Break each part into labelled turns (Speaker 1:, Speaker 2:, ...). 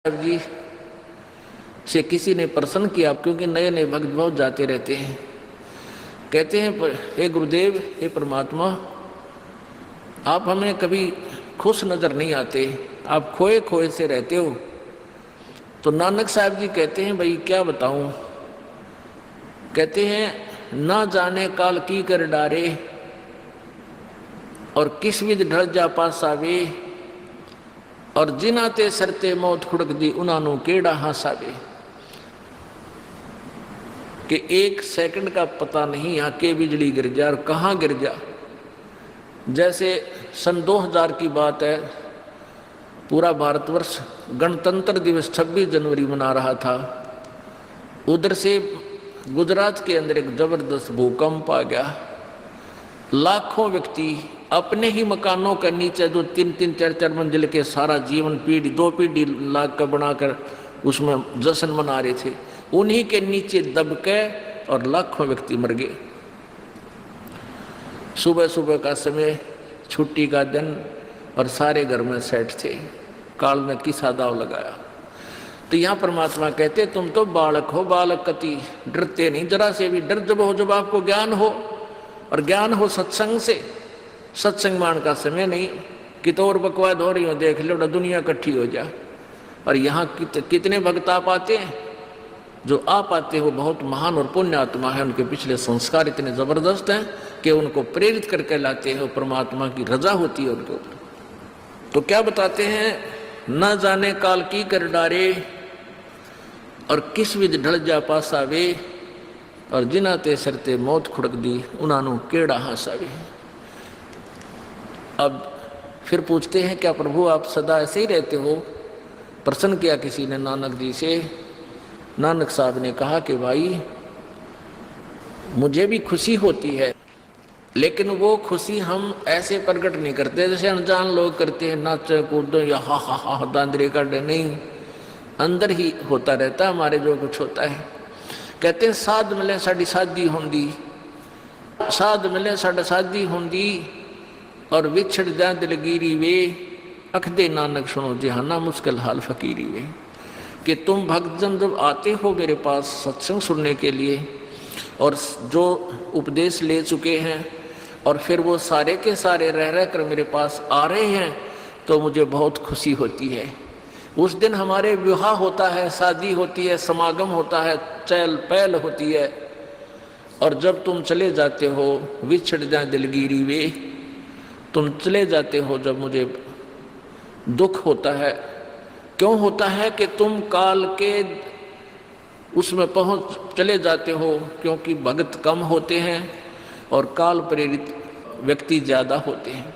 Speaker 1: साहब जी से किसी ने प्रश्न किया, क्योंकि नए नए भक्त बहुत जाते रहते हैं। कहते हैं, हे गुरुदेव, हे परमात्मा, आप हमें कभी खुश नजर नहीं आते, आप खोए खोए से रहते हो। तो नानक साहब जी कहते हैं, भाई क्या बताऊं। कहते हैं, ना जाने काल की कर डारे और किस विध ढल जा पास आवे, और जिनाते सरते मौत खुड़क दी उन्होंने केड़ा हासावे। कि एक सेकंड का पता नहीं यहाँ के बिजली गिर जा और कहाँ गिर जा। जैसे सन 2000 की बात है, पूरा भारतवर्ष गणतंत्र दिवस 26 जनवरी मना रहा था। उधर से गुजरात के अंदर एक जबरदस्त भूकंप आ गया। लाखों व्यक्ति अपने ही मकानों के नीचे, जो 3-3, 4-4 मंजिल के, सारा जीवन पीढ़ी 2 पीढ़ी लाग कर बनाकर उसमें जश्न मना रहे थे, उन्हीं के नीचे दबके और लाखों व्यक्ति मर गए। सुबह सुबह का समय, छुट्टी का दिन, और सारे घर में सेठ थे। काल ने किसा दाव लगाया। तो यहाँ परमात्मा कहते, तुम तो बालक हो, बालक कति डरते नहीं जरा से भी। डर जब हो जब आपको ज्ञान हो, और ज्ञान हो सत्संग से। सत्संग मान का समय नहीं कि तो और बकवाद हो रही हो, देख लो दुनिया इकट्ठी हो जा। और यहाँ कितने भक्त आप आते हैं, जो आप आते हो बहुत महान और पुण्य आत्मा है, उनके पिछले संस्कार इतने जबरदस्त हैं कि उनको प्रेरित करके लाते हैं। परमात्मा की रजा होती है उनके ऊपर। तो क्या बताते हैं, न जाने काल की कर डारे और किस विध ढल जा पासावे, और जिनाते सरते मौत खुड़क दी उन्होंने केड़ा हासावे। अब फिर पूछते हैं, क्या प्रभु आप सदा ऐसे ही रहते हो? प्रश्न किया किसी ने नानक जी से। नानक साहब ने कहा कि भाई, मुझे भी खुशी होती है, लेकिन वो खुशी हम ऐसे प्रकट नहीं करते जैसे अनजान लोग करते हैं, नाचे कूदो या हा हा हा दांदरे कर। नहीं, अंदर ही होता रहता है हमारे जो कुछ होता है। कहते हैं, साध मिले साड़ी शादी होंदी, साध मिले साड़ा शादी होंदी, और विछड़ जा दिलगिरी वे, अखदे नानक सुनो जहाना मुश्किल हाल फकीरी वे। कि तुम भक्तजन जब आते हो मेरे पास सत्संग सुनने के लिए, और जो उपदेश ले चुके हैं, और फिर वो सारे के सारे रह रह कर मेरे पास आ रहे हैं, तो मुझे बहुत खुशी होती है। उस दिन हमारे विवाह होता है, शादी होती है, समागम होता है, चहल पहल होती है। और जब तुम चले जाते हो, विछड़ जा दिलगिरी वे, तुम चले जाते हो जब मुझे दुख होता है। क्यों होता है? कि तुम काल के उसमें पहुंच चले जाते हो, क्योंकि भक्त कम होते हैं और काल प्रेरित व्यक्ति ज्यादा होते हैं।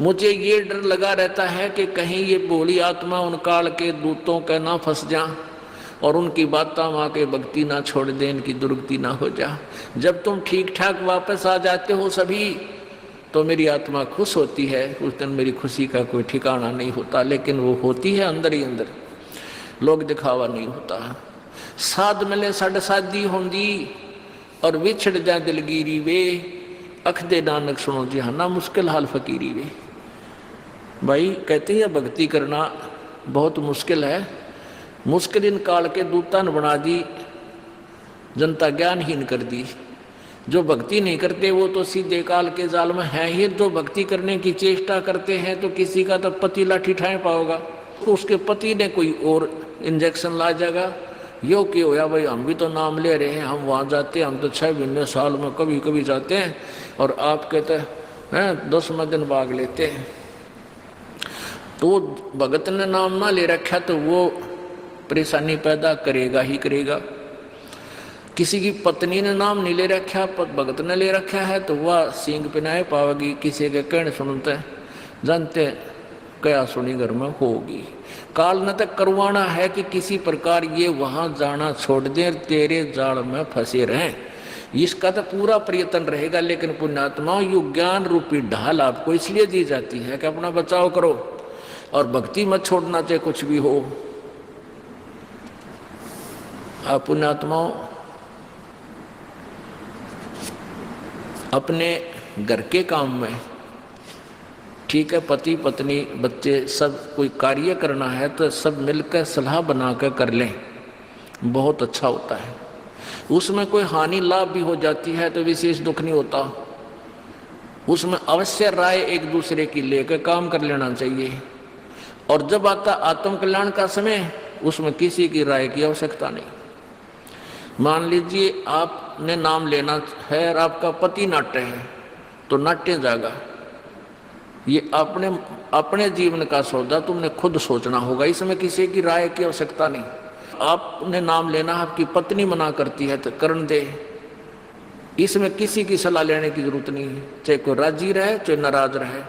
Speaker 1: मुझे ये डर लगा रहता है कि कहीं ये भोली आत्मा उन काल के दूतों के ना फंस जा, और उनकी बातें माँ के भक्ति ना छोड़ दे, इनकी दुर्गति ना हो जा। जब तुम ठीक ठाक वापस आ जाते हो सभी, तो मेरी आत्मा खुश होती है। उस दिन मेरी खुशी का कोई ठिकाना नहीं होता, लेकिन वो होती है अंदर ही अंदर, लोग दिखावा नहीं होता। साध मिले साढ़े शादी होंदी, और विछड़ जा दिलगिरी वे, अखदे नानक सुनो जहाना मुश्किल हाल फकीरी वे। भाई कहते हैं, भक्ति करना बहुत मुश्किल है। मुश्किल इन काल के दूता ने बना दी, जनता ज्ञानहीन कर दी। जो भक्ति नहीं करते वो तो सीधे काल के जाल में है ही। जो भक्ति करने की चेष्टा करते हैं, तो किसी का तो पति लाठी ठाए पाओगा, तो उसके पति ने कोई और इंजेक्शन ला जाएगा। यो क्यों होया भाई, हम भी तो नाम ले रहे हैं, हम वहाँ जाते हैं, हम तो 6 महीने साल में कभी कभी जाते हैं, और आप कहते हैं 10वें दिन भाग लेते हैं। तो भगत ने नाम ना ले रखा तो वो परेशानी पैदा करेगा ही करेगा। किसी की पत्नी ने नाम नहीं ले रखा, भगत ने ले रखा है, तो वह सींग पिनाए पावेगी। किसी के कहने सुनते जानते क्या सुनी घर में होगी। काल न तक करवाना है कि किसी प्रकार ये वहां जाना छोड़ दे, तेरे जाल में फंसे रहें। इसका तो पूरा प्रयत्न रहेगा। लेकिन पुण्यात्मा, यु ज्ञान रूपी ढाल आपको इसलिए दी जाती है कि अपना बचाव करो, और भक्ति मत छोड़ना चाहे कुछ भी हो। आप पुण्यात्माओं, अपने घर के काम में ठीक है, पति पत्नी बच्चे सब कोई कार्य करना है तो सब मिलकर सलाह बनाकर कर लें, बहुत अच्छा होता है। उसमें कोई हानि लाभ भी हो जाती है तो विशेष दुख नहीं होता, उसमें अवश्य राय एक दूसरे की लेकर काम कर लेना चाहिए। और जब आता आत्म कल्याण का समय, उसमें किसी की राय की आवश्यकता नहीं। मान लीजिए आपने नाम लेना है और आपका पति नाट्य है, तो नाट्य जाएगा। ये अपने जीवन का सौदा तुमने खुद सोचना होगा, इसमें किसी की राय की आवश्यकता नहीं। आपने नाम लेना, आपकी पत्नी मना करती है तो करन दे, इसमें किसी की सलाह लेने की जरूरत नहीं है, चाहे कोई राजी रहे चाहे नाराज रहे।